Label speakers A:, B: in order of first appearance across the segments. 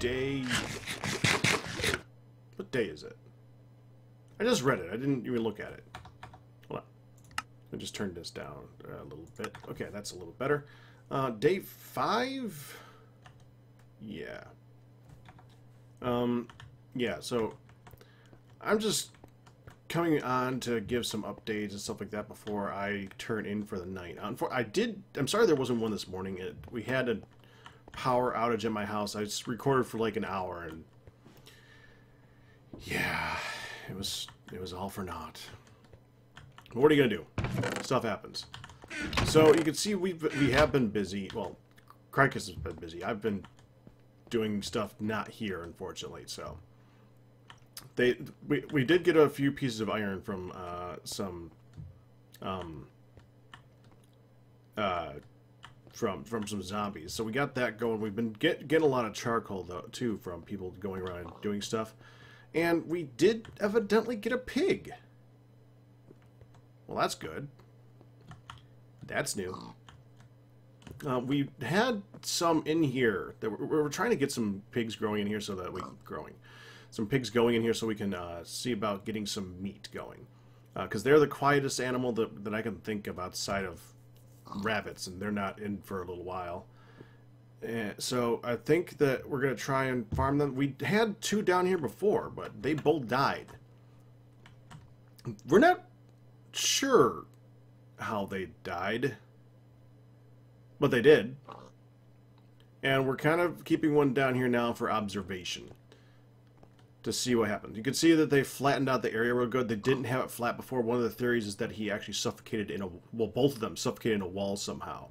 A: day... What day is it? I just read it. I didn't even look at it. Hold on. I just turned this down a little bit. Okay, that's a little better. Day 5? Yeah. Yeah, so I'm just coming on to give some updates and stuff like that before I turn in for the night. I'm sorry there wasn't one this morning. We had a power outage at my house. I just recorded for like an hour, and yeah, it was all for naught. But what are you gonna do? Stuff happens. So you can see we have been busy. Well, Kreicus has been busy. I've been doing stuff not here, unfortunately. So we did get a few pieces of iron from some zombies. So we got that going. We've been getting a lot of charcoal though too from people going around and doing stuff. And we did evidently get a pig. Well, that's good. That's new. We had some in here. That we're trying to get some pigs growing in here so that we some pigs going in here so we can see about getting some meat going. Because they're the quietest animal that I can think of outside of rabbits, and they're not in for a little while. So I think that we're going to try and farm them. We had 2 down here before, but they both died. We're not sure how they died, but they did. And we're kind of keeping one down here now for observation to see what happens. You can see that they flattened out the area real good. They didn't have it flat before. One of the theories is that he actually suffocated in a... Well, both of them suffocated in a wall somehow.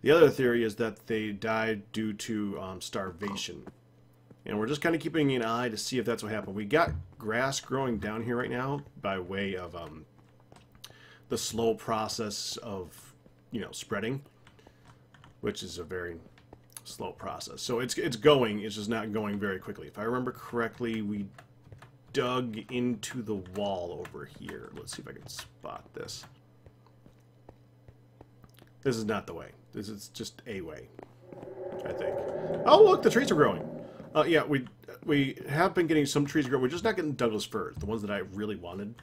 A: The other theory is that they died due to starvation. And we're just kind of keeping an eye to see if that's what happened. We got grass growing down here right now by way of the slow process of, spreading, which is a very slow process. So it's going, it's just not going very quickly. If I remember correctly, we dug into the wall over here. Let's see if I can spot this. This is not the way. This is just a way, I think. Oh, look, the trees are growing. Yeah, we have been getting some trees growing. We're just not getting Douglas firs, the ones that I really wanted.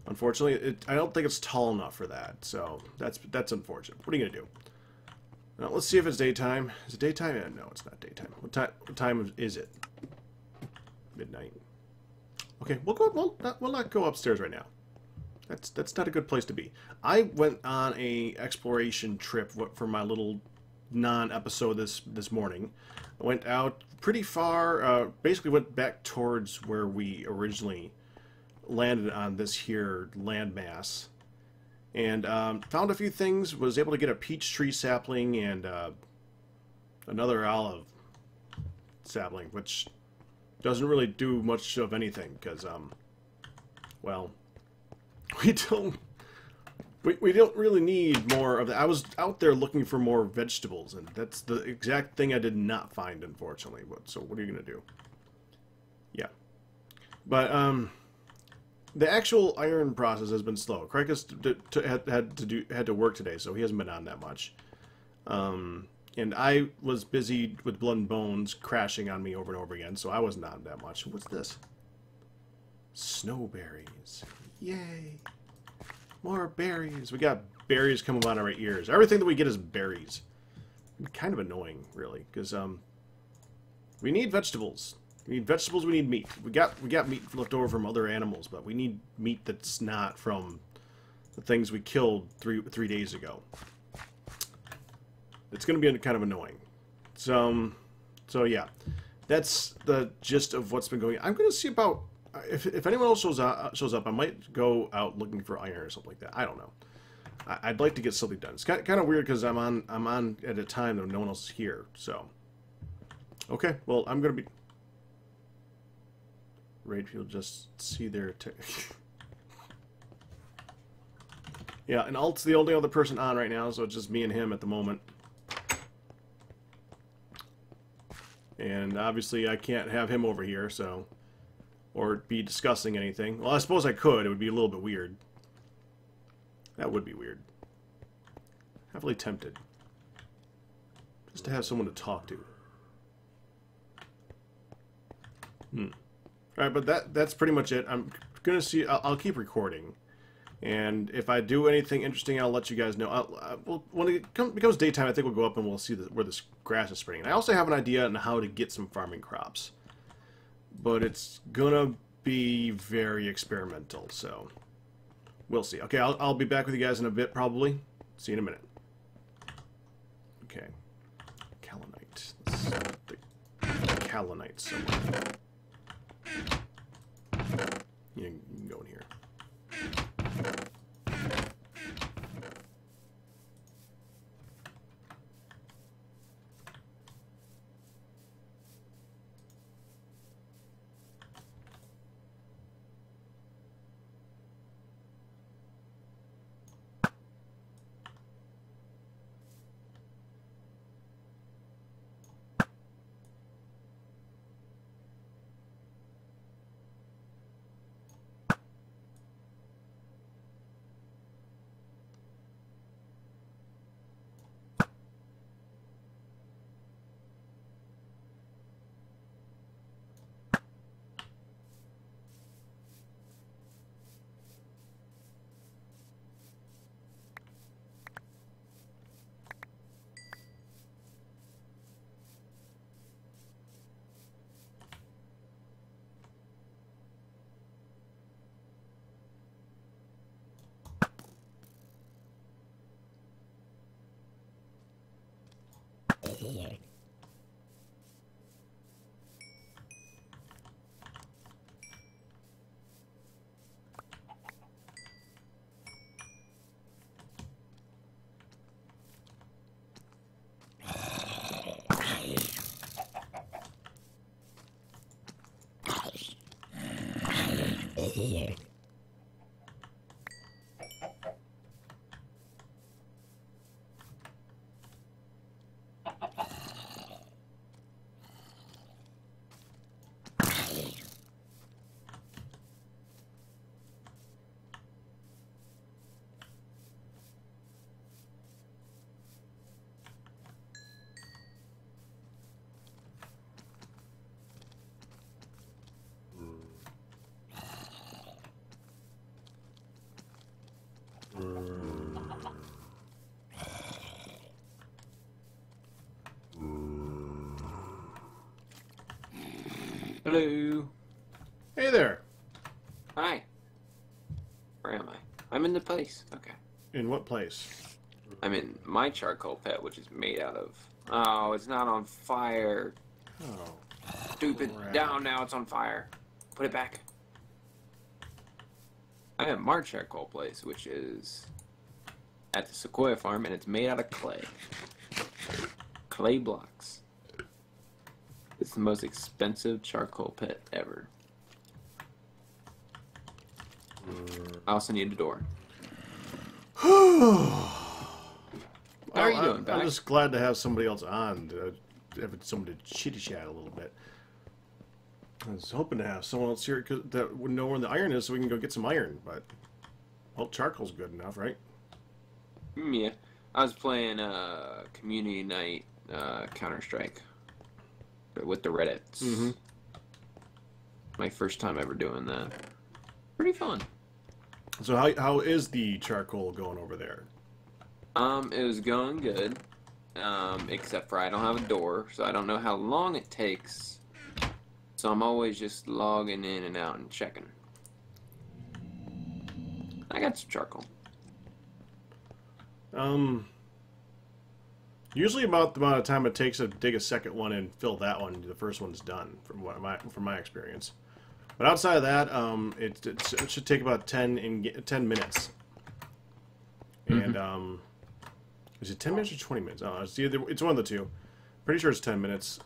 A: Unfortunately, I don't think it's tall enough for that. So that's unfortunate. What are you gonna do? Now, let's see if it's daytime. Is it daytime? No, it's not daytime. What time is it? Midnight. Okay, we'll not go upstairs right now. That's not a good place to be. I went on a exploration trip for my little non-episode this morning. I went out pretty far. Basically went back towards where we originally landed on this here landmass, and found a few things. Was able to get a peach tree sapling and another olive sapling, which doesn't really do much of anything because well, we don't really need more of that. I was out there looking for more vegetables, and that's the exact thing I did not find, unfortunately. So what are you gonna do? Yeah, but the actual iron process has been slow. Kreicus had to work today, so he hasn't been on that much. And I was busy with Blood and Bones crashing on me over and over again, so I wasn't on that much. What's this? Snowberries. Yay. More berries. We got berries coming out of our ears. Everything that we get is berries. Kind of annoying, really, because we need vegetables. We need vegetables, we need meat. We got meat left over from other animals, but we need meat that's not from the things we killed three days ago. It's going to be kind of annoying. So yeah, that's the gist of what's been going on. I'm going to see about if anyone else shows up. I might go out looking for iron or something like that. I don't know. I'd like to get something done. It's kind of weird because I'm on at a time that no one else is here. So okay, well I'm going to be. Raid people just see their. Yeah, and Alt's the only other person on right now, so it's just me and him at the moment. And obviously I can't have him over here, so... Or be discussing anything. Well, I suppose I could. It would be a little bit weird. That would be weird. Heavily tempted. Just to have someone to talk to. All right, but that's pretty much it. I'm gonna see. I'll keep recording, and if I do anything interesting, I'll let you guys know. When it becomes daytime, I think we'll go up and we'll see where this grass is spreading. I also have an idea on how to get some farming crops, but it's gonna be very experimental. So we'll see. Okay, I'll be back with you guys in a bit, probably. See you in a minute. Okay, Kaolinite. Let's see the Kaolinite somewhere. You can go in here.
B: Here. Here.
C: Hello.
A: Hey there.
C: Hi. Where am I? I'm in the place. Okay.
A: In what place?
C: I'm in my charcoal pit, which is made out of... Oh, it's not on fire.
A: Oh.
C: Stupid.
A: Crap.
C: Down now, it's on fire. Put it back. I'm at my charcoal place, which is at the Sequoia farm, and it's made out of clay. Clay blocks. It's the most expensive charcoal pit ever. I also need a door. How are you doing, Beck?
A: I'm just glad to have somebody else on, to have somebody to chitty chat a little bit. I was hoping to have someone else here that would know where the iron is, so we can go get some iron. But well, charcoal's good enough, right?
C: Yeah, I was playing community night Counter-Strike with the Reddits.
A: Mm-hmm.
C: My first time ever doing that. Pretty fun.
A: So how is the charcoal going over there?
C: It was going good, except for I don't have a door, so I don't know how long it takes. So I'm always just logging in and out and checking. I got some charcoal.
A: Usually about the amount of time it takes to dig a second one and fill that one, the first one's done, from my experience. But outside of that, it should take about 10 minutes. And is it 10 minutes or 20 minutes? Oh, it's one of the two. Pretty sure it's 10 minutes.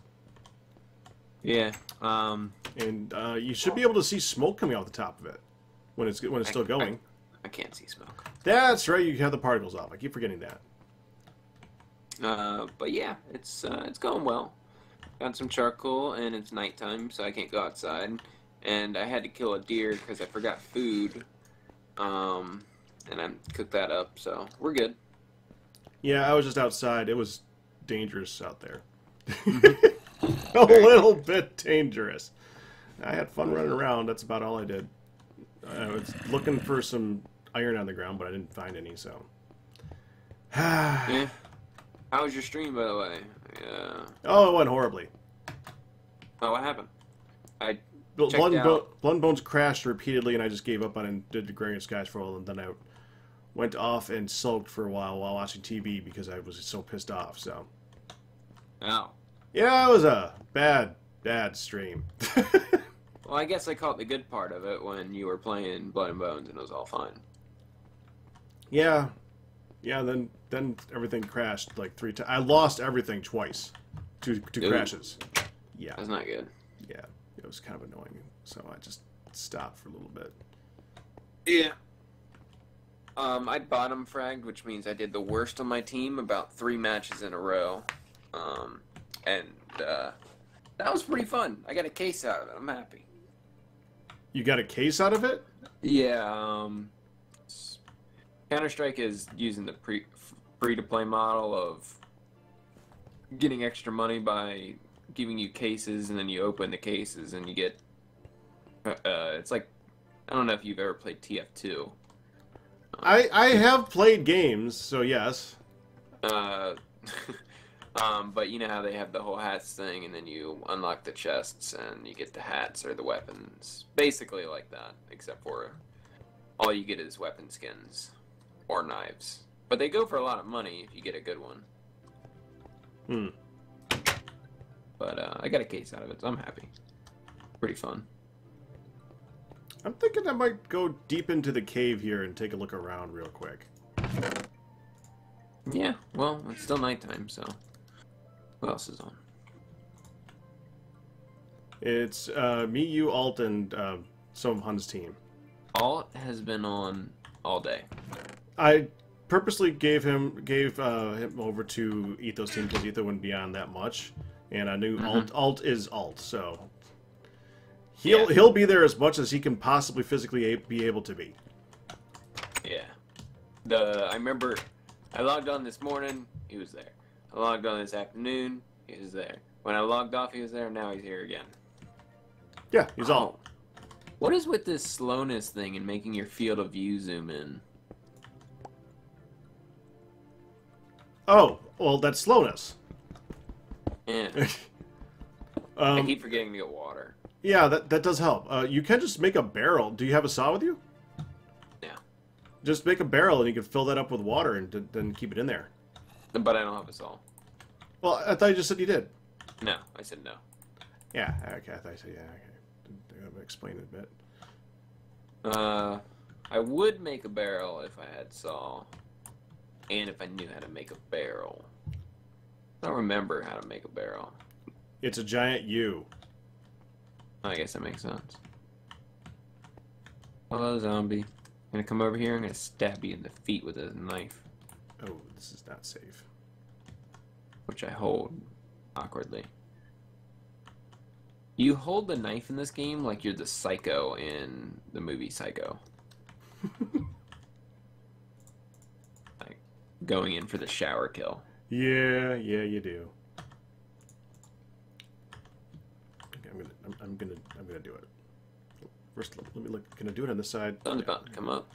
C: Yeah.
A: And you should be able to see smoke coming off the top of it when it's still going.
C: I can't see smoke.
A: That's right. You have the particles off. I keep forgetting that.
C: But yeah, it's going well. Got some charcoal, and it's nighttime, so I can't go outside. And I had to kill a deer because I forgot food. And I cooked that up, so we're good.
A: Yeah, I was just outside. It was dangerous out there. A little bit dangerous. I had fun running around. That's about all I did. I was looking for some iron on the ground, but I didn't find any, so.
C: Yeah. How was your stream, by the way? Yeah.
A: Oh, it went horribly.
C: Oh, what happened? I
A: Blood Bones crashed repeatedly, and I just gave up on it and did the Agrarian Skies for a while, and then I went off and sulked for a while watching TV because I was so pissed off, so.
C: Oh.
A: Yeah, it was a bad stream.
C: Well, I guess I caught the good part of it when you were playing Blood and Bones and it was all fine.
A: Yeah. Yeah, then everything crashed like 3 times. I lost everything twice. Two crashes. Yeah.
C: That's not good.
A: Yeah. It was kind of annoying. So I just stopped for a little bit.
C: Yeah. I bottom fragged, which means I did the worst on my team about 3 matches in a row. That was pretty fun. I got a case out of it. I'm happy.
A: You got a case out of it?
C: Yeah, Counter-Strike is using the free-to-play model of getting extra money by giving you cases, and then you open the cases and you get... it's like... I don't know if you've ever played TF2.
A: I have played games, so yes.
C: But you know how they have the whole hats thing, and then you unlock the chests, and you get the hats or the weapons. Basically like that, except for all you get is weapon skins or knives. But they go for a lot of money if you get a good one. But I got a case out of it, so I'm happy. Pretty fun.
A: I'm thinking I might go deep into the cave here and take a look around real quick.
C: Yeah, well, it's still nighttime, so... Who else is on?
A: It's me, you, Alt, and some of Hun's team.
C: Alt has been on all day.
A: I purposely gave him over to Etho's team because Etho wouldn't be on that much, and I knew Alt is Alt, so he'll be there as much as he can possibly physically be able to be.
C: Yeah. I remember I logged on this morning, he was there. I logged on this afternoon, he was there. When I logged off, he was there, now he's here again.
A: Yeah, he's Alt.
C: What is with this slowness thing and making your field of view zoom in?
A: Oh, well, that's slowness.
C: Yeah. I keep forgetting to get water.
A: Yeah, that does help. You can just make a barrel. Do you have a saw with you?
C: Yeah.
A: Just make a barrel and you can fill that up with water and then keep it in there.
C: But I don't have a saw.
A: Well, I thought you just said you did.
C: No, I said no.
A: Yeah, okay, I thought you said yeah, okay. I'm gonna explain it a bit.
C: I would make a barrel if I had saw, and if I knew how to make a barrel. I don't remember how to make a barrel.
A: It's a giant U.
C: I guess that makes sense. Hello, zombie. I'm gonna come over here, I'm gonna stab you in the feet with a knife.
A: Oh, this is not safe.
C: Which I hold awkwardly. You hold the knife in this game like you're the psycho in the movie Psycho. Like going in for the shower kill.
A: Yeah, you do. Okay, I'm gonna do it. First, let me look. Can I do it on this side?
C: Sun's about to come up.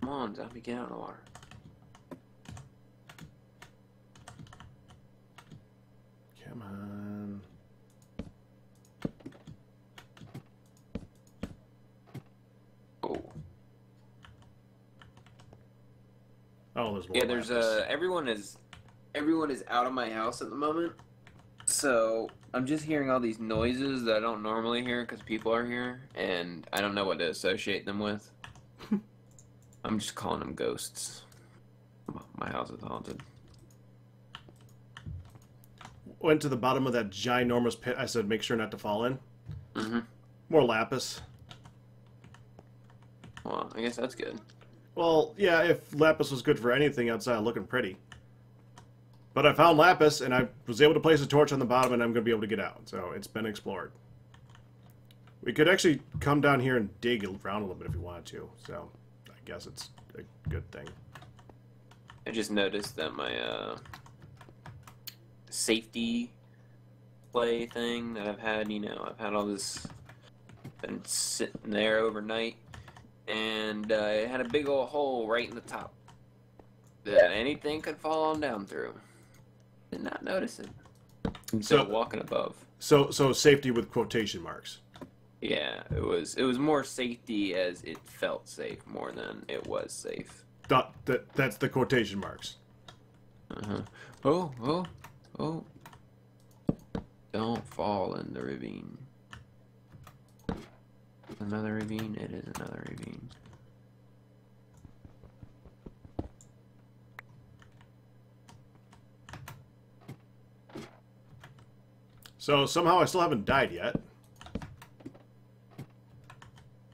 C: Come on, zombie, get out of the water.
A: Come on.
C: Oh.
A: Oh, there's more.
C: Yeah, there's everyone is out of my house at the moment. So I'm just hearing all these noises that I don't normally hear because people are here, and I don't know what to associate them with. I'm just calling them ghosts. My house is haunted.
A: Went to the bottom of that ginormous pit. I said, make sure not to fall in.
C: Mm-hmm.
A: More lapis.
C: Well, I guess that's good.
A: Well, yeah, if lapis was good for anything outside of looking pretty. But I found lapis, and I was able to place a torch on the bottom, and I'm going to be able to get out. So it's been explored. We could actually come down here and dig around a little bit if we wanted to. So guess it's a good thing.
C: I just noticed that my safety play thing that I've had, I've had all this, been sitting there overnight, and it had a big old hole right in the top that anything could fall on down through. Did not notice it. I'm still walking above.
A: So safety with quotation marks.
C: Yeah, it was more safety as it felt safe more than it was safe.
A: That's the quotation marks.
C: Oh. Don't fall in the ravine. Another ravine? It is another ravine.
A: So somehow I still haven't died yet.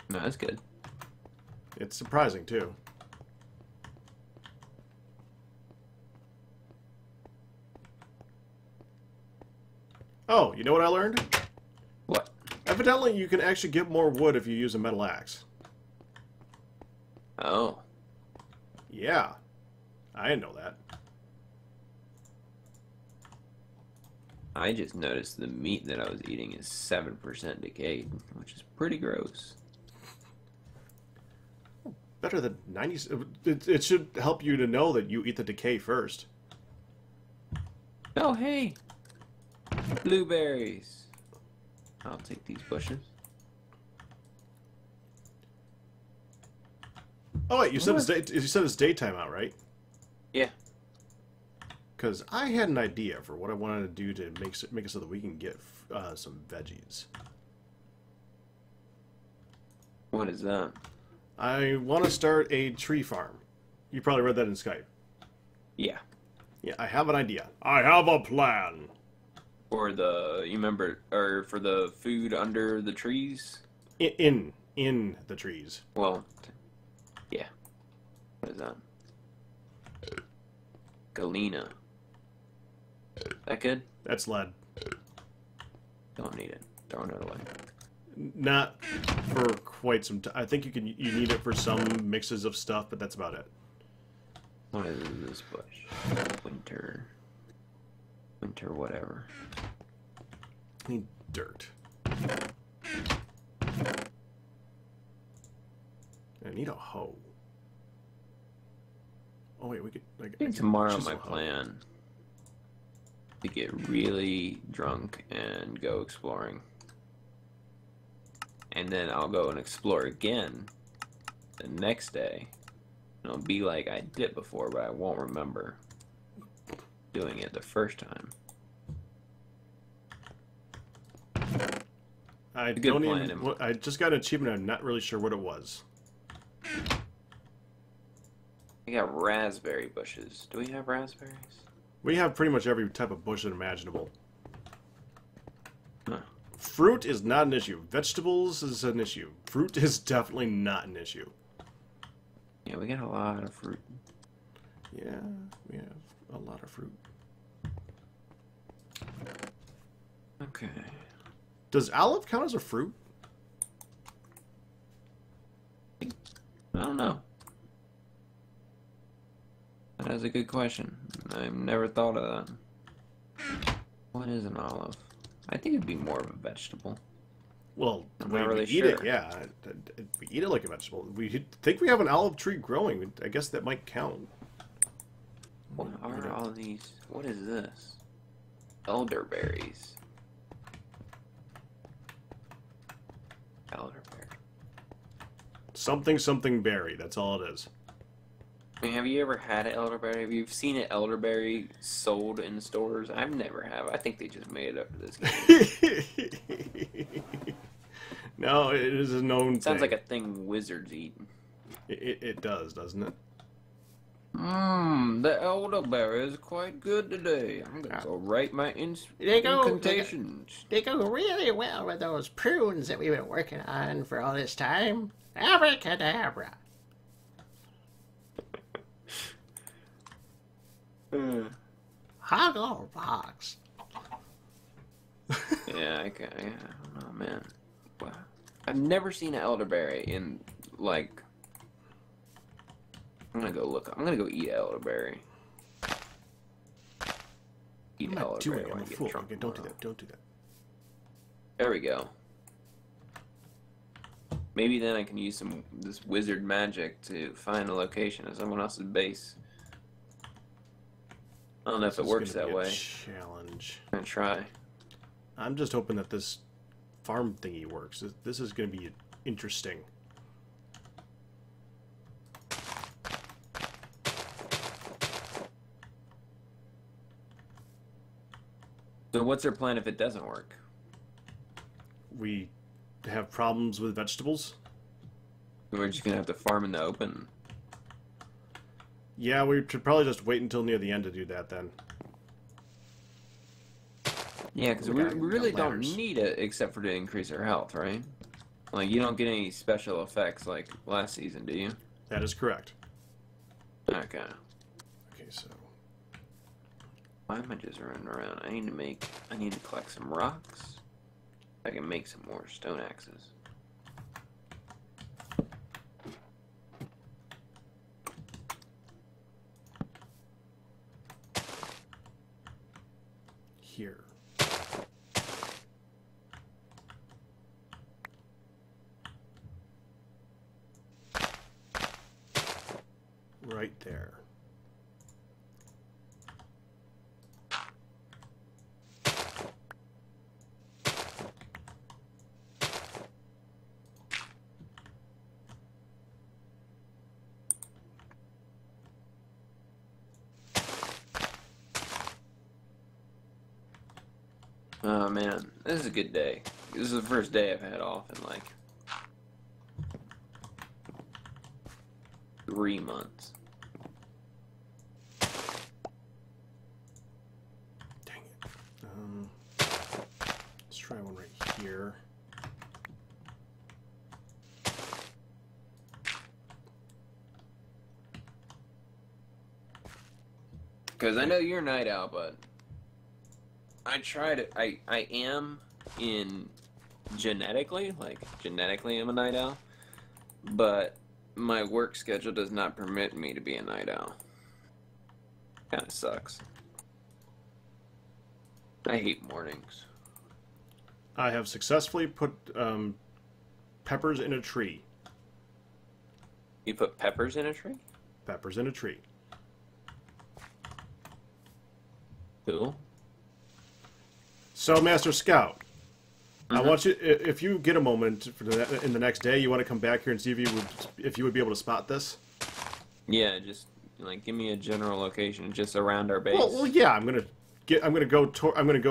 C: No, that's good.
A: It's surprising too. Oh, you know what I learned?
C: What?
A: Evidently, you can actually get more wood if you use a metal axe.
C: Oh.
A: Yeah. I didn't know that.
C: I just noticed the meat that I was eating is 7% decayed, which is pretty gross.
A: Better than 90. It should help you to know that you eat the decay first.
C: Oh, hey! Blueberries. I'll take these bushes.
A: Oh wait, you said it's daytime out, right?
C: Yeah.
A: Because I had an idea for what I wanted to do to make it so that we can get some veggies.
C: What is that?
A: I want to start a tree farm. You probably read that in Skype.
C: Yeah.
A: Yeah, I have an idea. I have a plan.
C: For the, for the food under the trees?
A: In the trees.
C: Well, yeah. What is that? Galena. That good?
A: That's lead.
C: Don't need it. Throwing it away.
A: Not for quite some time. I think you need it for some mixes of stuff, but that's about it.
C: What is this bush? Winter whatever.
A: I need dirt. I need a hoe. Oh wait, we could.
C: I think tomorrow my plan to get really drunk and go exploring, and then I'll go and explore again the next day. And it'll be like I did before, but I won't remember doing it the first time.
A: I don't even. I just got an achievement. I'm not really sure what it was.
C: We got raspberry bushes. Do we have raspberries?
A: We have pretty much every type of bush imaginable.
C: Huh.
A: Fruit is not an issue. Vegetables is an issue. Fruit is definitely not an issue.
C: Yeah, we got a lot of fruit.
A: Yeah, we have a lot of fruit.
C: Okay.
A: Does olive count as a fruit?
C: I don't know. That is a good question. I've never thought of that. What is an olive? I think it'd be more of a vegetable.
A: Well,
C: I'm
A: the way
C: not really
A: we eat
C: sure.
A: it, yeah. We eat it like a vegetable. We think we have an olive tree growing. I guess that might count.
C: What are all these? What is this? Elderberries. Elderberry.
A: Something berry. That's all it is.
C: I mean, have you ever had an elderberry? Have you seen an elderberry sold in stores? I've never have. I think they just made it up for this game.
A: No, it is a known
C: Sounds
A: thing.
C: like a thing wizards eat.
A: It does, doesn't it?
C: The elderberry is quite good today. I'm gonna go write my
B: They go
C: incantations.
B: They go really well with those prunes that we've been working on for all this time. Abracadabra. Hoggle box.
C: Yeah, I don't know, man. Wow. I've never seen an elderberry in, like, I'm gonna go look. I'm gonna go eat elderberry. Eat
A: I'm not doing
C: elderberry
A: it.
C: when
A: I'm
C: I
A: a
C: get
A: fool.
C: drunk
A: Okay, don't do
C: tomorrow.
A: that. Don't do that.
C: There we go. Maybe then I can use this wizard magic to find the location of someone else's base. I don't know if it works that way.
A: Challenge.
C: I'm gonna try.
A: I'm just hoping that this farm thingy works. This is going to be interesting.
C: So what's their plan if it doesn't work?
A: We have problems with vegetables.
C: We're just gonna have to farm in the open.
A: Yeah, we should probably just wait until near the end to do that then.
C: Yeah, because we really don't need it except for to increase our health, right? Like, you don't get any special effects like last season, do you?
A: That is correct.
C: Okay.
A: Okay, so
C: Why am I just running around? I need to collect some rocks. I can make some more stone axes.
A: here. Right there.
C: Oh man, this is a good day. This is the first day I've had off in like 3 months.
A: Dang it. Let's try one right here.
C: Because I know you're a night owl, but I am in genetically I'm a night owl, but my work schedule does not permit me to be a night owl. Kinda sucks. I hate mornings.
A: I have successfully put peppers in a tree.
C: You put peppers in a tree?
A: Peppers in a tree.
C: Cool.
A: So, Master Scout, I want you, if you get a moment in the next day, you want to come back here and see if you would be able to spot this.
C: Yeah, just like give me a general location just around our base.
A: Well, yeah, I'm gonna go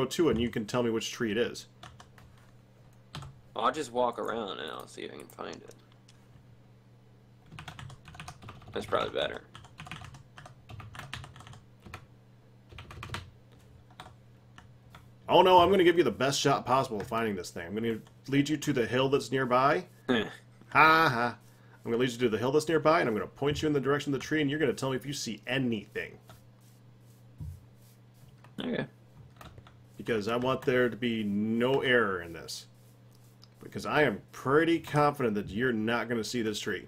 A: to it, and you can tell me which tree it is.
C: I'll just walk around and I'll see if I can find it. That's probably better.
A: Oh no, I'm gonna give you the best shot possible of finding this thing. I'm gonna lead you to the hill that's nearby. Ha ha. I'm gonna lead you to the hill that's nearby, and I'm gonna point you in the direction of the tree, and you're gonna tell me if you see anything.
C: Okay.
A: Because I want there to be no error in this. Because I am pretty confident that you're not gonna see this tree.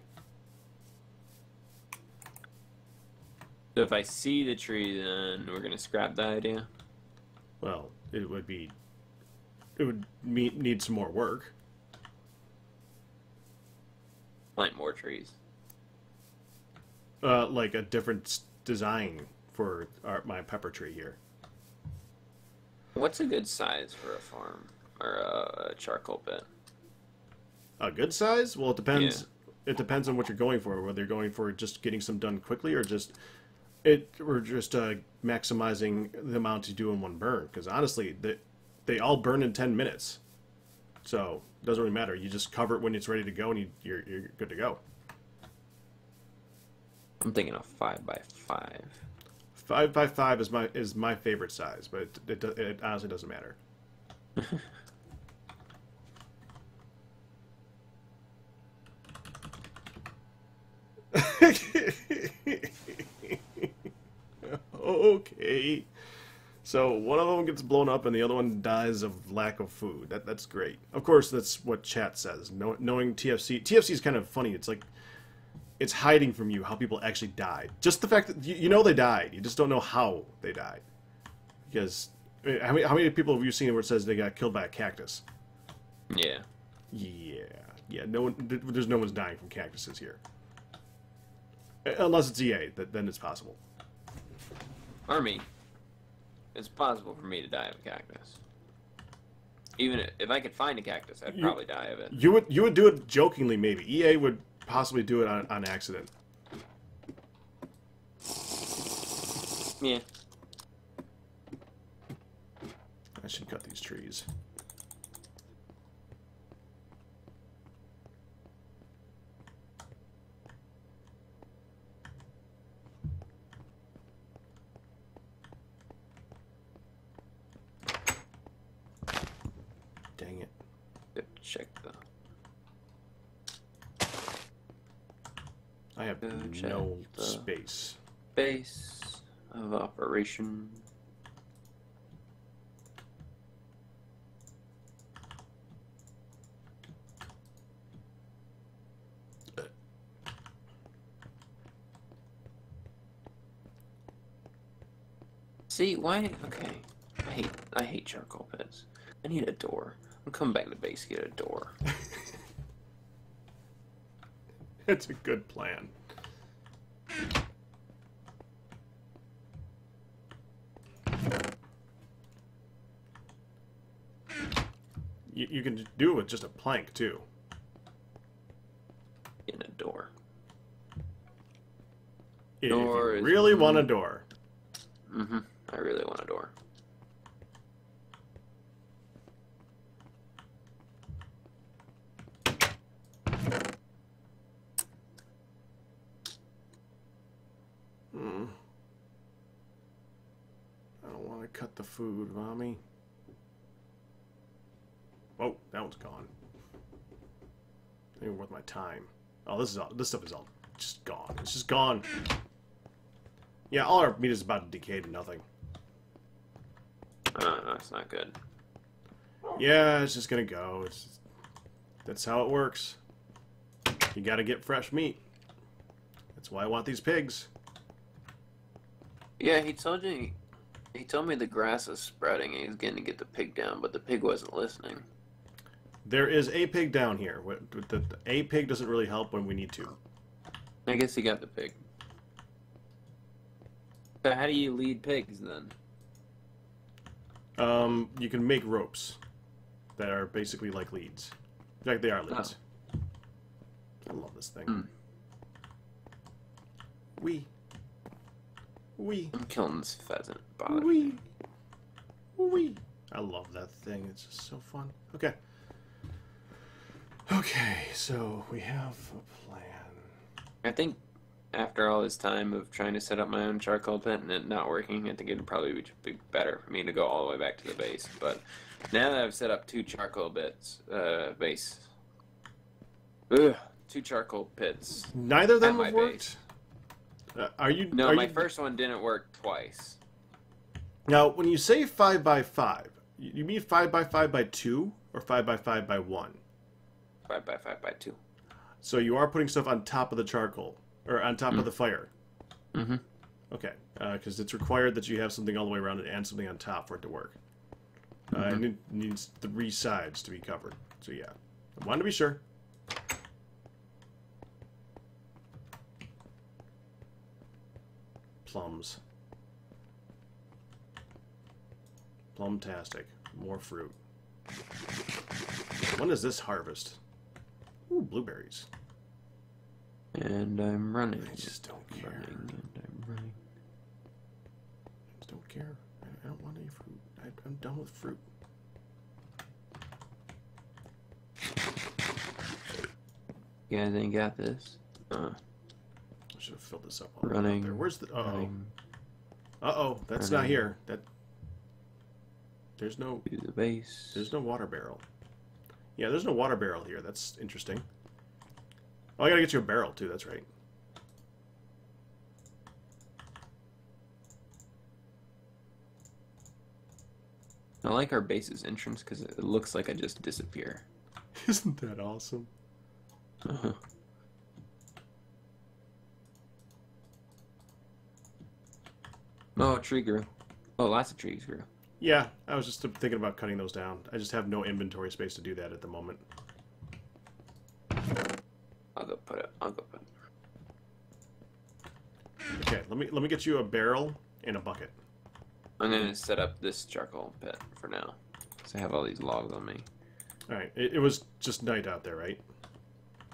C: So if I see the tree, then we're gonna scrap the idea.
A: Well, it would need some more work.
C: Plant more trees.
A: Like a different design for my pepper tree here.
C: What's a good size for a farm or a charcoal pit?
A: A good size? Well, it depends.
C: Yeah.
A: It depends on what you're going for. Whether you're going for just getting some done quickly, or just maximizing the amount you do in one burn. Because honestly, they all burn in 10 minutes, so it doesn't really matter. You just cover it when it's ready to go, and you're good to go.
C: I'm thinking of 5x5.
A: 5x5 is my favorite size, but it honestly doesn't matter. Okay. So one of them gets blown up and the other one dies of lack of food. That's great. Of course, that's what chat says. Knowing TFC is kind of funny. It's like it's hiding from you how people actually died. Just the fact that you know they died, you just don't know how they died. Because how many people have you seen where it says they got killed by a cactus?
C: Yeah.
A: Yeah. No one. There's no one's dying from cactuses here, unless it's EA. Then it's possible.
C: Or me. It's possible for me to die of a cactus. Even if I could find a cactus, I'd probably die of it.
A: You would do it jokingly, maybe. EA would possibly do it on accident.
C: Yeah.
A: I should cut these trees. Dang it.
C: Check the...
A: I have no space.
C: Base of operation. See, why? Okay. I hate charcoal pits. I need a door. I'm coming back to base to get a door.
A: It's a good plan. You can do it with just a plank, too.
C: In a door.
A: If you really want a door.
C: Mm-hmm. I really want a door.
A: I don't want to cut the food, Mommy. Oh, that one's gone. Not even worth my time. Oh, this stuff is all just gone. It's just gone. Yeah, all our meat is about to decay to nothing.
C: That's not good.
A: Yeah, it's just gonna go. That's how it works. You gotta get fresh meat. That's why I want these pigs.
C: Yeah, he told me the grass is spreading and he's going to get the pig down, but the pig wasn't listening.
A: There is a pig down here. A pig doesn't really help when we need to.
C: I guess he got the pig. So how do you lead pigs then?
A: You can make ropes that are basically like leads. In fact, they are leads. Oh. I love this thing. Wee.
C: I'm killing this pheasant.
A: Wee. I love that thing. It's just so fun. Okay. Okay, so we have a plan.
C: I think after all this time of trying to set up my own charcoal pit and it not working, I think it'd probably be better for me to go all the way back to the base. But now that I've set up 2 charcoal two charcoal pits.
A: Neither of them have worked?
C: No, my first one didn't work twice.
A: Now, when you say 5 by 5, you mean 5 by 5 by 2 or 5 by 5 by 1?
C: 5 by 5 by 2.
A: So you are putting stuff on top of the charcoal, or on top of the fire.
C: Mm-hmm.
A: Okay, because it's required that you have something all the way around it and something on top for it to work. It needs 3 sides to be covered. So yeah, I wanted to be sure. Plums. Plumtastic. More fruit. When is this harvest? Ooh, blueberries.
C: And I'm running.
A: I just don't care.
C: I'm running.
A: I just don't care. I don't want any fruit. I'm done with fruit.
C: You guys ain't got this.
A: I should have filled this up. All
C: Running.
A: There. Where's the? Uh-oh. That's
C: Running.
A: not here. There's no.
C: To the base.
A: There's no water barrel. Yeah, there's no water barrel here. That's interesting. Oh, I gotta get you a barrel too. That's right.
C: I like our base's entrance because it looks like I just disappear.
A: Isn't that awesome?
C: Oh, a tree grew. Oh, lots of trees grew.
A: Yeah, I was just thinking about cutting those down. I just have no inventory space to do that at the moment.
C: I'll go put it.
A: Okay, let me get you a barrel and a bucket.
C: I'm gonna set up this charcoal pit for now, because I have all these logs on me.
A: All right, it was just night out there, right?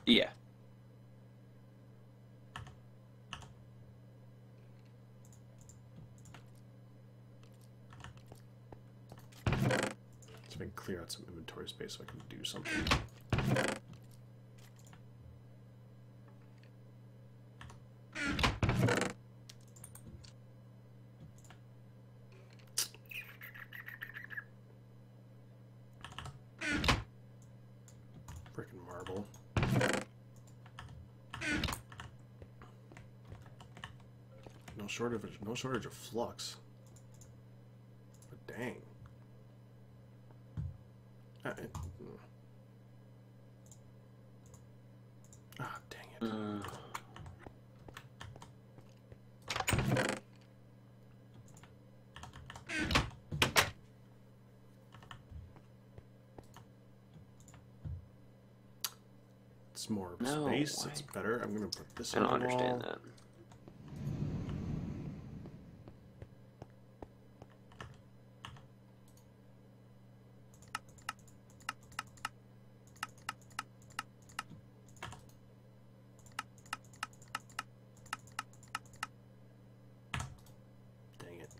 C: Yeah.
A: So I can clear out some inventory space so I can do something. Frickin' marble. No shortage of flux. But dang. Ah, dang it. It's more space. It's better. I'm gonna put this on the wall.
C: I don't understand that.
A: Dang it.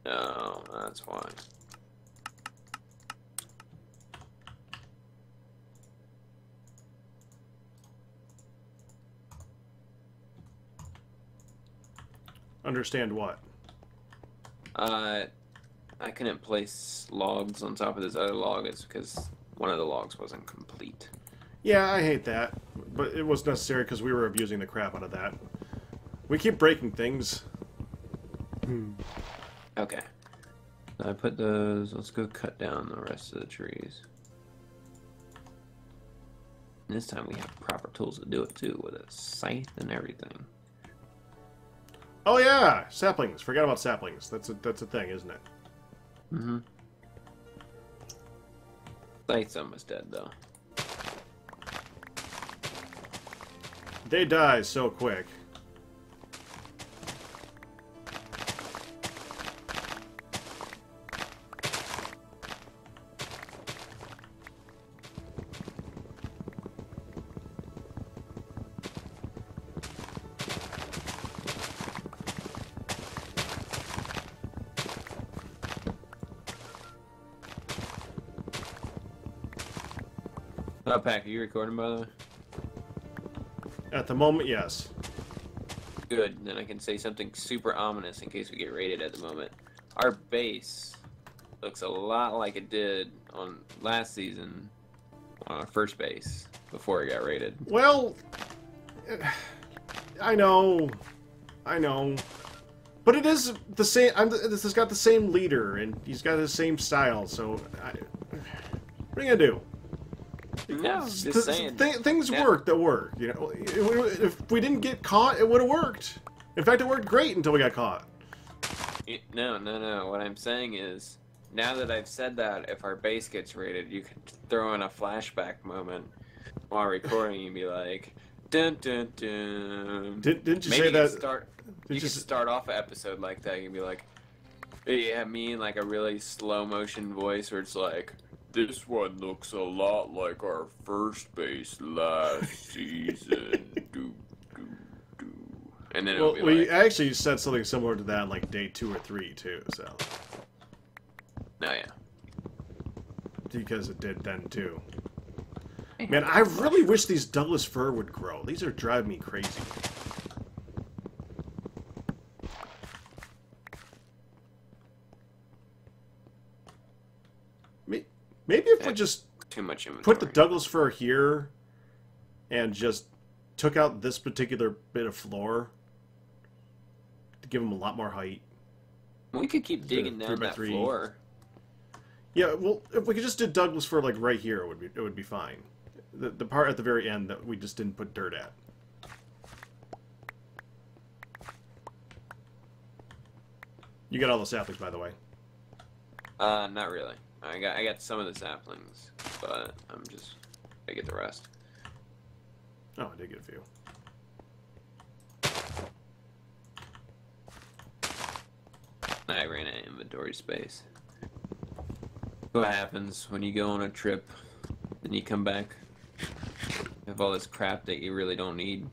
C: No, that's why.
A: Understand what?
C: I couldn't place logs on top of this other log. It's because one of the logs wasn't complete.
A: Yeah, I hate that. But it was necessary because we were abusing the crap out of that. We keep breaking things.
C: Okay. I put those. Let's go cut down the rest of the trees. And this time we have proper tools to do it too, with a scythe and everything.
A: Oh yeah, saplings. Forgot about saplings. That's a thing, isn't it?
C: Mm-hmm. Scythe's almost dead though.
A: They die so quick.
C: Pack, are you recording by the way?
A: At the moment, yes.
C: Good, then I can say something super ominous in case we get raided at the moment. Our base looks a lot like it did on last season on our first base before it got raided.
A: Well, I know, but it is the same. This has got the same leader, and he's got the same style. So, what are you gonna do?
C: No, just saying.
A: Things work that work. You know, if we didn't get caught, it would have worked. In fact, it worked great until we got caught.
C: No. What I'm saying is, now that I've said that, if our base gets raided, you could throw in a flashback moment while recording and be like, dun dun dun.
A: Didn't you
C: Maybe
A: say that?
C: You could start off an episode like that. You can be like, yeah, me in like a really slow motion voice where it's like, this one looks a lot like our first base last season. And then
A: Well,
C: it'll be
A: we
C: like,
A: actually said something similar to that like day 2 or 3 too. So.
C: no, yeah.
A: Because it did then too. Man, I really wish these Douglas fir would grow. These are driving me crazy. Maybe if we just
C: too much inventory.
A: put the Douglas fir here and just took out this particular bit of floor to give them a lot more height.
C: We could keep digging down that
A: 3x3.
C: floor.
A: Yeah, well, if we could just do Douglas fir like right here, it would be fine. The part at the very end that we just didn't put dirt at. You got all the saplings, by the way.
C: Not really. I got some of the saplings, but I get the rest.
A: Oh, I did get a few.
C: I ran out of inventory space. What happens when you go on a trip and you come back? You have all this crap that you really don't need.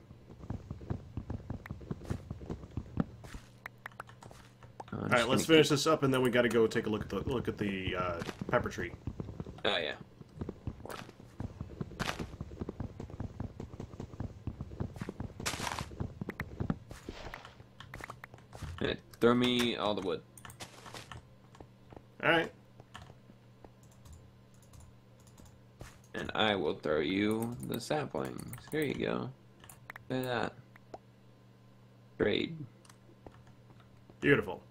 A: All right, let's finish this up, and then we got to go take a look at the pepper tree.
C: Oh yeah. Hey, throw me all the wood.
A: All right.
C: And I will throw you the saplings. Here you go. Look at that. Trade.
A: Beautiful.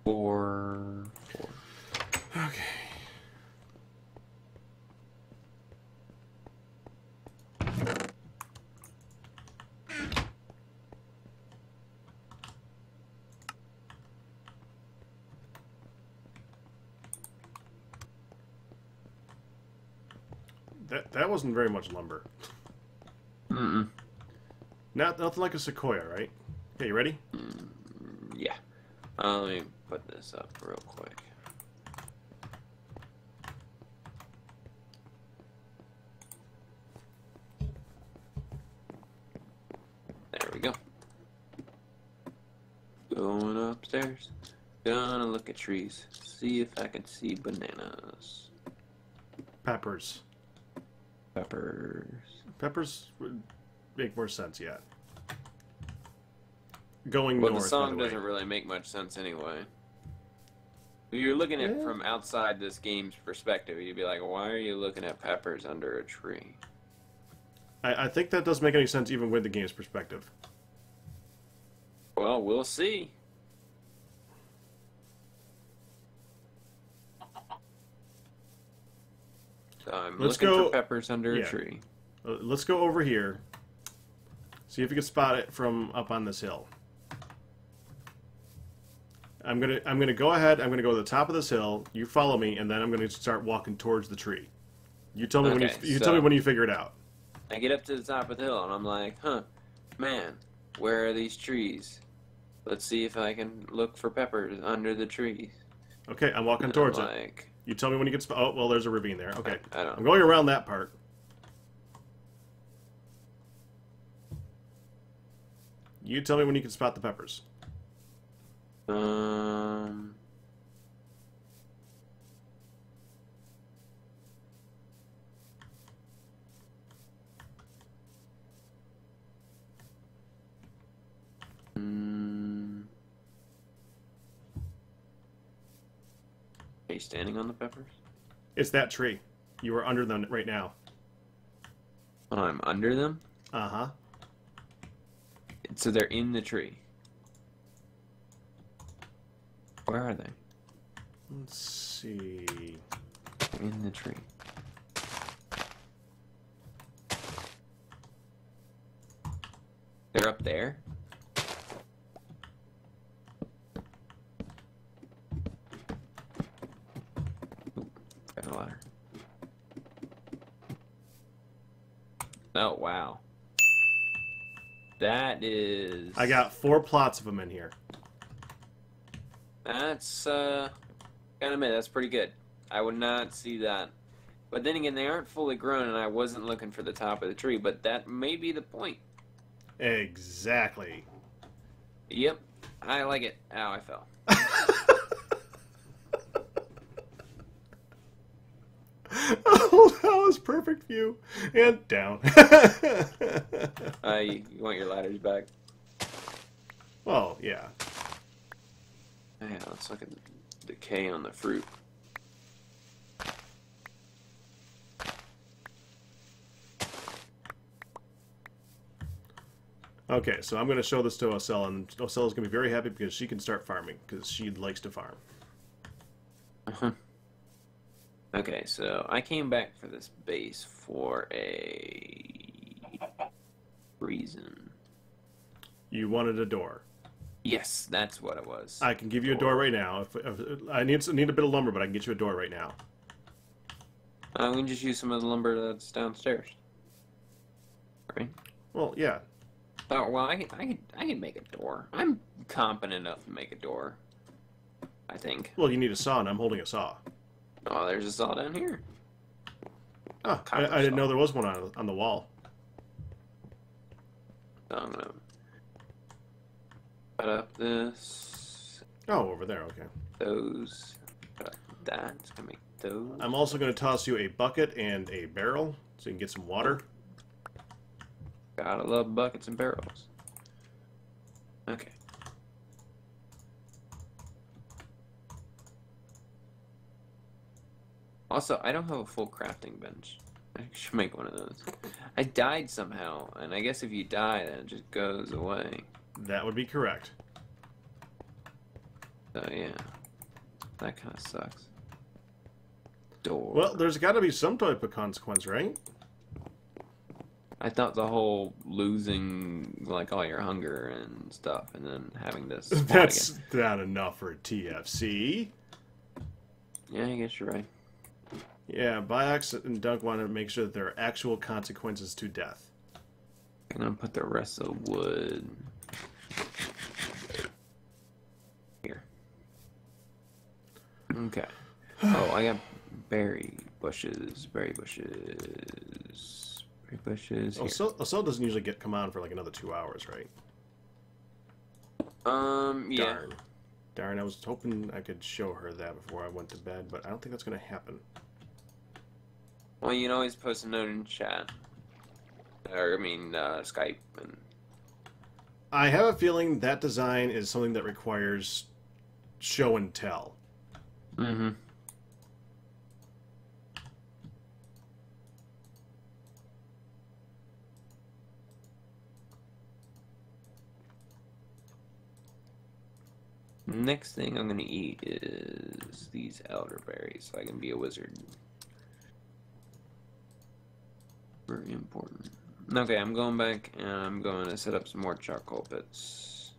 C: Four.
A: Okay. That wasn't very much lumber.
C: Mm-mm.
A: Nothing like a sequoia, right? Okay, you ready?
C: Yeah. Let me put this up real quick. There we go. Going upstairs. Gonna look at trees. See if I can see bananas.
A: Peppers.
C: Peppers.
A: Peppers would make more sense yet. Going
C: Well,
A: north,
C: the song
A: by the way.
C: doesn't really make much sense anyway. If you're looking at it from outside this game's perspective, you'd be like, why are you looking at peppers under a tree?
A: I think that doesn't make any sense even with the game's perspective.
C: Well, we'll see. So I'm
A: Let's
C: looking
A: go-
C: for peppers under
A: yeah.
C: a tree.
A: Let's go over here. See if you can spot it from up on this hill. I'm gonna go ahead. I'm gonna go to the top of this hill. You follow me, and then I'm gonna start walking towards the tree. You tell me when you tell me when you figure it out.
C: I get up to the top of the hill, and I'm like, huh, man, where are these trees? Let's see if I can look for peppers under the trees.
A: Okay, I'm walking
C: And
A: towards
C: I'm
A: it.
C: like,
A: You tell me when you get spot. Oh, well, there's a ravine there. Okay,
C: I don't
A: I'm going around that part. You tell me when you can spot the peppers.
C: Are you standing on the peppers?
A: It's that tree. You are under them right now.
C: Oh, I'm under them?
A: Uh-huh.
C: So they're in the tree. Where are they?
A: Let's see.
C: In the tree. They're up there? Got a ladder. Oh, wow. That is...
A: I got 4 plots of them in here.
C: That's, gotta admit, that's pretty good. I would not see that. But then again, they aren't fully grown, and I wasn't looking for the top of the tree, but that may be the point.
A: Exactly.
C: Yep, I like it. Ow, I fell.
A: Oh, that was perfect view. And down.
C: You want your ladders back?
A: Well, yeah.
C: Yeah, let's look at the decay on the fruit.
A: Okay, so I'm going to show this to Ocell, and Ocella's going to be very happy because she can start farming, because she likes to farm.
C: Uh-huh. Okay, so I came back for this base for a reason.
A: You wanted a door.
C: Yes, that's what it was.
A: I can give you a door right now. If I need a bit of lumber, but I can get you a door right now.
C: We can just use some of the lumber that's downstairs. Right?
A: Well, yeah.
C: Oh well, I can make a door. I'm competent enough to make a door. I think.
A: Well, you need a saw, and I'm holding a saw.
C: Oh, there's a saw down here.
A: Oh, I didn't know there was one on the wall.
C: So I'm gonna cut up this.
A: Oh, over there. Okay.
C: Those. Cut up that. It's gonna make those.
A: I'm also going to toss you a bucket and a barrel so you can get some water.
C: Gotta love buckets and barrels. Okay. Also, I don't have a full crafting bench. I should make one of those. I died somehow, and I guess if you die, then it just goes away.
A: That would be correct.
C: So, yeah. That kind of sucks. Door.
A: Well, there's got to be some type of consequence, right?
C: I thought the whole losing, like, all your hunger and stuff, and then having this.
A: That's not enough for TFC.
C: Yeah, I guess you're right.
A: Yeah, Biox and Doug want to make sure that there are actual consequences to death.
C: I'm gonna put the rest of the wood here. Okay. Oh, I got berry bushes. Berry bushes. Berry bushes. Here.
A: Ocell doesn't usually come on for like another 2 hours, right?
C: Yeah.
A: Darn, I was hoping I could show her that before I went to bed, but I don't think that's going to happen.
C: Well, you can always post a note in chat. Or, I mean, Skype. And...
A: I have a feeling that design is something that requires show and tell.
C: Mm-hmm. Next thing I'm gonna eat is these elderberries, so I can be a wizard. Very important. Okay, I'm going back and I'm going to set up some more charcoal pits.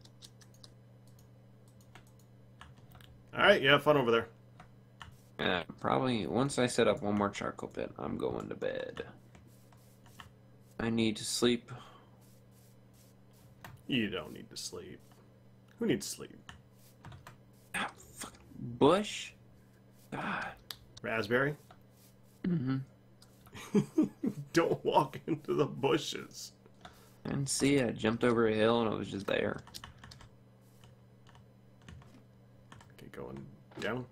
A: Alright, you have fun over there.
C: And probably once I set up one more charcoal pit, I'm going to bed. I need to sleep.
A: You don't need to sleep. Who needs sleep?
C: Ah, fucking bush. God.
A: Raspberry?
C: Mm-hmm.
A: Don't walk into the bushes.
C: I didn't see it. I jumped over a hill and it was just there.
A: Okay, going down.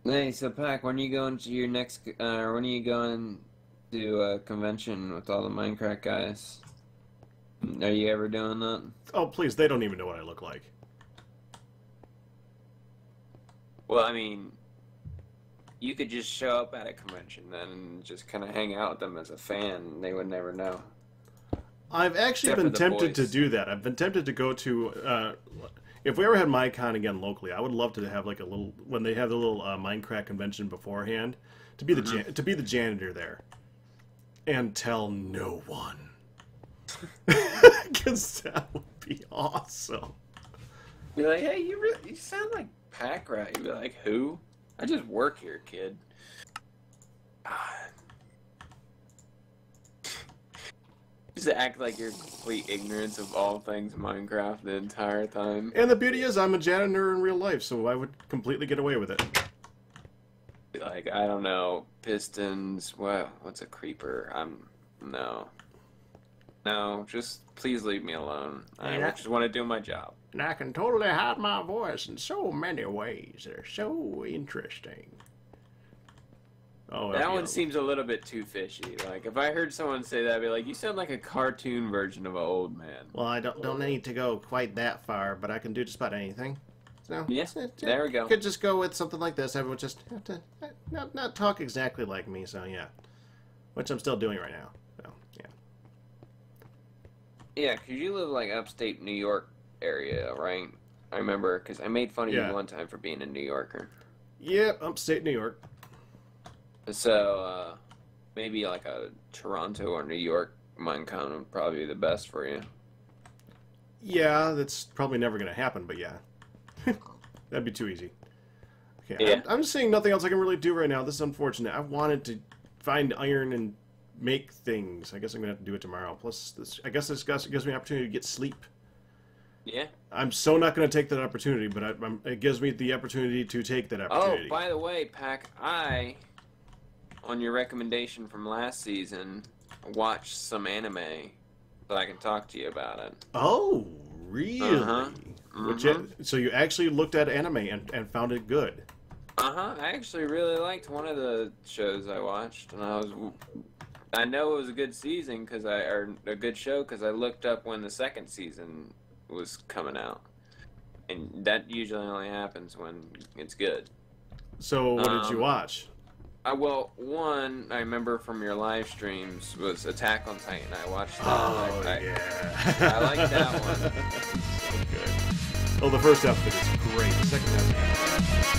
C: Hey, so Pac, when are you going to your next, when are you going to a convention with all the Mindcrack guys? Are you ever doing that?
A: Oh, please, they don't even know what I look like.
C: Well, I mean, you could just show up at a convention then and just kind of hang out with them as a fan. They would never know.
A: I've actually been tempted to do that. I've been tempted to go to... if we ever had MyCon again locally, I would love to have like a little... When they have the little Mindcrack convention beforehand, to be the janitor there. And tell no one. Because that would be awesome.
C: Be like, hey, you sound like Pac, right? You'd be like, who? I just work here, kid. Just act like you're complete ignorance of all things Minecraft the entire time.
A: And the beauty is, I'm a janitor in real life, so I would completely get away with it.
C: Like, I don't know, pistons, what's a creeper? No, just please leave me alone. I just want to do my job.
B: And I can totally hide my voice in so many ways. They're so interesting.
A: Oh,
C: that one seems a little bit too fishy. Like, if I heard someone say that, I'd be like, you sound like a cartoon version of an old man.
A: Well, I don't need to go quite that far, but I can do just about anything. So
C: Yes, there we go.
A: Could just go with something like this. I would just have to not talk exactly like me. So yeah, which I'm still doing right now. So yeah.
C: Yeah, because you live like upstate New York area, right? I remember because I made fun of you one time for being a New Yorker.
A: Yeah, upstate New York.
C: So maybe like a Toronto or New York Minecon would probably be the best for you.
A: Yeah, that's probably never going to happen, but yeah. That'd be too easy. Okay,
C: Yeah.
A: I'm seeing nothing else I can really do right now. This is unfortunate. I wanted to find iron and make things. I guess I'm going to have to do it tomorrow. Plus, I guess this gives me an opportunity to get sleep.
C: Yeah.
A: I'm so not going to take that opportunity, but it gives me the opportunity to take that opportunity.
C: Oh, by the way, Pac, on your recommendation from last season, watched some anime, so I can talk to you about it.
A: Oh, really?
C: Uh-huh.
A: So you actually looked at anime and found it good?
C: Uh-huh. I actually really liked one of the shows I watched, and I know it was a good season or a good show because I looked up when the second season was coming out, and that usually only happens when it's good.
A: So what did you watch?
C: Well, one I remember from your live streams was Attack on Titan. I watched that.
A: Oh, yeah.
C: I like that one.
A: So good. Oh, the first half of it is great. The second half